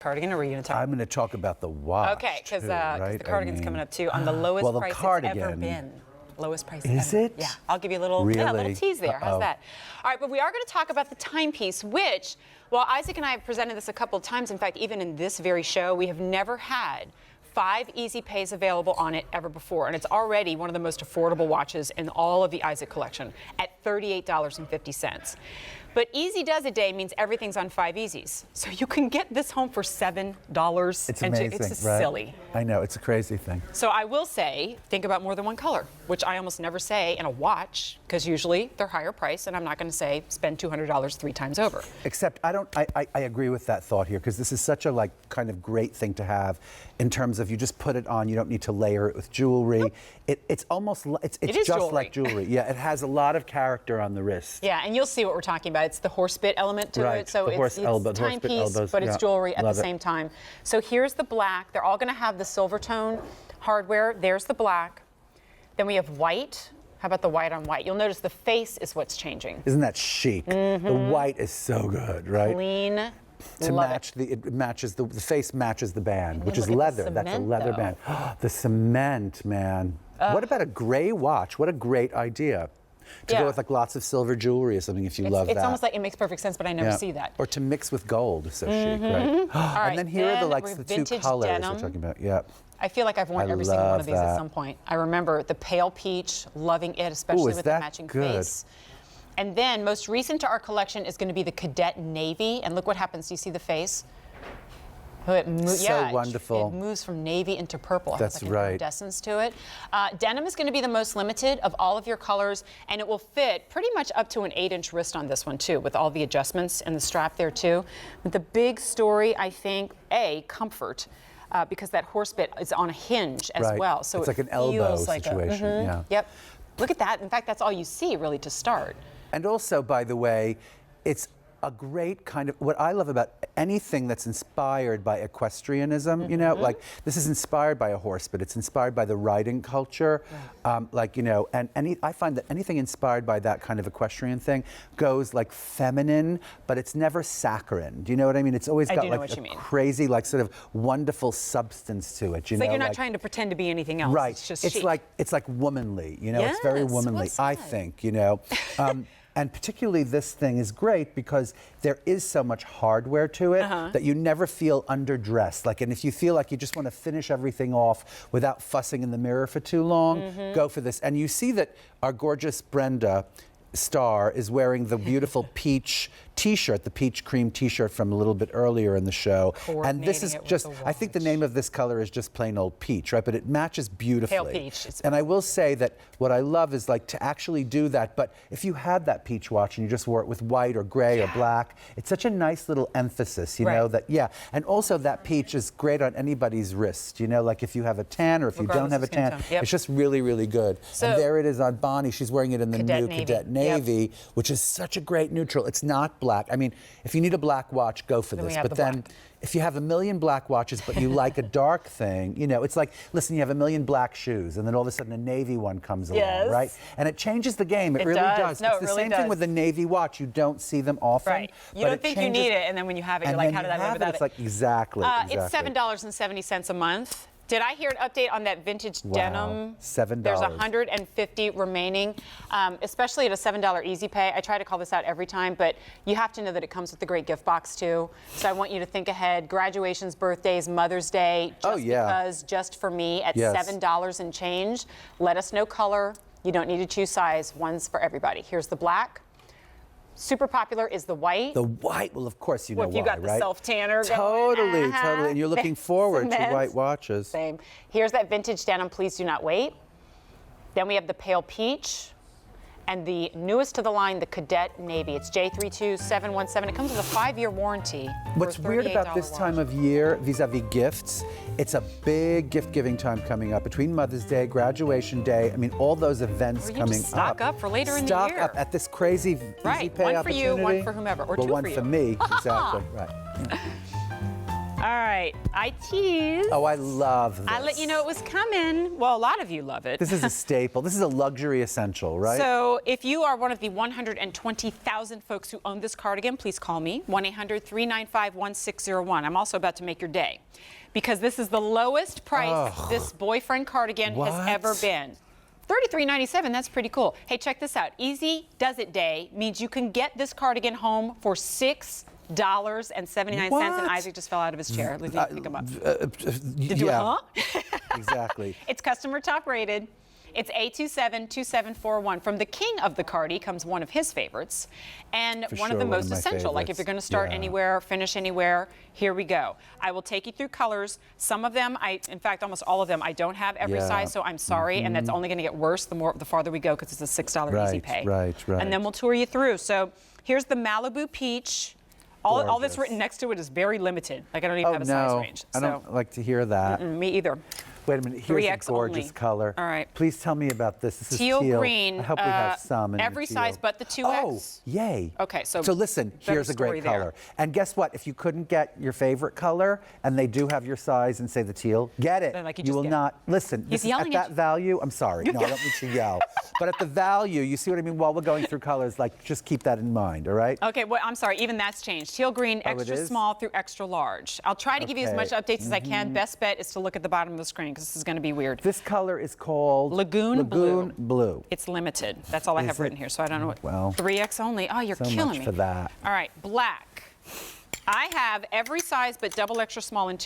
cardigan, or are you going to talk? I'm going to talk about the watch. Okay, because right? the cardigan's coming up too on the lowest price it's ever been. Lowest price Is ever. it? Yeah, I'll give you a little, little tease there. How's that? All right, but we are going to talk about the timepiece, which, well, Isaac and I have presented this a couple of times. In fact, even in this very show, we have never had 5 easy pays available on it ever before, and it's already one of the most affordable watches in all of the Isaac collection at $38.50. But Easy Does a Day means everything's on 5 Easies. So you can get this home for $7. It's amazing, It's just right? silly. I know, it's a crazy thing. So I will say, think about more than one color, which I almost never say in a watch, because usually they're higher price, and I'm not going to say spend $200 3 times over. Except I agree with that thought here, because this is such a kind of great thing to have in terms of you just put it on, you don't need to layer it with jewelry. Nope. It's just jewelry. Like jewelry. Yeah, it has a lot of character on the wrist. Yeah, and you'll see what we're talking about. It's the horse bit element to it. So it's timepiece, but it's jewelry at the same time. So here's the black. They're all going to have the silver tone hardware. There's the black. Then we have white. How about the white on white? You'll notice the face is what's changing. Isn't that chic? The white is so good, right? Clean. To match it matches the face matches the band, which is leather. That's a leather band. The cement, man. What about a gray watch? What a great idea. To go with like lots of silver jewelry or something if you love that. It's almost like it makes perfect sense, but I never see that. Or to mix with gold is so chic, right? And then here are the two colors denim. we're talking about. Yeah. I feel like I've worn every single one of these at some point. I remember the pale peach, loving it, especially with the matching face. And then most recent to our collection is going to be the Cadet Navy. And look what happens. Do you see the face? So wonderful. It moves from navy into purple. That's like right. Iridescence to it. Denim is going to be the most limited of all of your colors, and it will fit pretty much up to an 8-inch wrist on this one too, with all the adjustments and the strap there too. But the big story, I think, comfort. Because that horse bit is on a hinge as well. So it's like an elbow situation. Yeah. Yep. Look at that. In fact, that's all you see really to start. And also, by the way, it's a great kind of, what I love about anything that's inspired by equestrianism, you know, like this is inspired by a horse, but it's inspired by the riding culture. Like, you know, and I find that anything inspired by that kind of equestrian thing goes like feminine, but it's never saccharine. Do you know what I mean? It's always got like a crazy, like sort of wonderful substance to it. You know, like you're not trying to pretend to be anything else. Right. It's just it's like womanly, you know, it's very womanly, I think, you know. And particularly this thing is great because there is so much hardware to it that you never feel underdressed. Like, and if you feel like you just want to finish everything off without fussing in the mirror for too long, go for this. And you see that our gorgeous Brenda Starr is wearing the beautiful peach t-shirt, the peach cream t-shirt from a little bit earlier in the show. And this is just, I think the name of this color is just plain old peach, right? But it matches beautifully. Pale peach. And I will say that what I love is like to actually do that, but if you had that peach watch and you just wore it with white or gray or black, it's such a nice little emphasis, you know, that, and also that peach is great on anybody's wrist, you know, like if you have a tan or if you don't have a tan, it's just really, really good. So, and there it is on Bonnie. She's wearing it in the new Cadet Navy, which is such a great neutral. It's not black. I mean, if you need a black watch, go for this. But then if you have a million black watches, but you like a dark thing, you know, it's like, listen, you have a million black shoes, and then all of a sudden a navy one comes along, right? And it changes the game. It really does. No, it's the same thing with the navy watch. You don't see them often. Right. You don't think you need it, and then when you have it, you're like, how did I live without it? It's like, exactly. It's $7.70 a month. Did I hear an update on that vintage denim? $7. There's 150 remaining, especially at a $7 easy pay. I try to call this out every time, but you have to know that it comes with the great gift box too. So I want you to think ahead. Graduations, birthdays, Mother's Day, because just for me at $7 and change. Let us know color. You don't need to choose size. One's for everybody. Here's the black. Super popular is the white. The white, well, of course, you know why, right? Well, if you got the self-tanner going. Totally. And you're looking forward to white watches. Same. Here's that vintage denim, please do not wait. Then we have the pale peach. And the newest to the line, the Cadet Navy. It's J32717. It comes with a 5-year warranty. What's weird about this time of year, vis-a-vis gifts, it's a big gift-giving time coming up between Mother's Day, Graduation Day. I mean, all those events coming up. Stock up for later in the year. Stock up at this crazy easy pay opportunity. One for you, one for whomever, or two for you. Well, one for me, exactly, right. All right, I teased. Oh, I love this. I let you know it was coming. Well, a lot of you love it. This is a staple. This is a luxury essential, right? So if you are one of the 120,000 folks who own this cardigan, please call me, 1-800-395-1601. I'm also about to make your day because this is the lowest price this boyfriend cardigan has ever been. $33.97, that's pretty cool. Hey, check this out. Easy Does It Day means you can get this cardigan home for $6.79. And Isaac just fell out of his chair. Let me pick him up. Did you, Exactly. It's customer top rated. It's A272741. From the king of the cardi comes one of his favorites, and one of the most essential. Like if you're going to start anywhere, finish anywhere, here we go. I will take you through colors. Some of them, in fact, almost all of them, I don't have every size, so I'm sorry, and that's only going to get worse the farther we go because it's a $6 easy pay. Right. And then we'll tour you through. So here's the Malibu Peach. All that's written next to it is very limited. Like I don't even have a size range. I don't like to hear that. Me either. Wait a minute, here's a 3X gorgeous only. color. All right. Please tell me about this. This is Teal teal. green. I hope we have some in every the size teal. but the 2X. Oh, yay. Okay, so listen, here's a great color. And guess what? If you couldn't get your favorite color and they do have your size and say the teal, get it. Then, like, you will not, listen, He's at yelling that value, I'm sorry. No, I don't mean to yell. But at the value, you see what I mean? While we're going through colors, like, just keep that in mind, all right? Okay, well, I'm sorry, even that's changed. Teal green, extra small through extra large. I'll try to give you as much updates as I can. Best bet is to look at the bottom of the screen because this is going to be weird. This color is called Lagoon Blue. It's limited. That's all I have written here, so I don't know what. Well, 3X only. Oh, you're killing me. So much for that. All right, black. I have every size but double extra small in 2.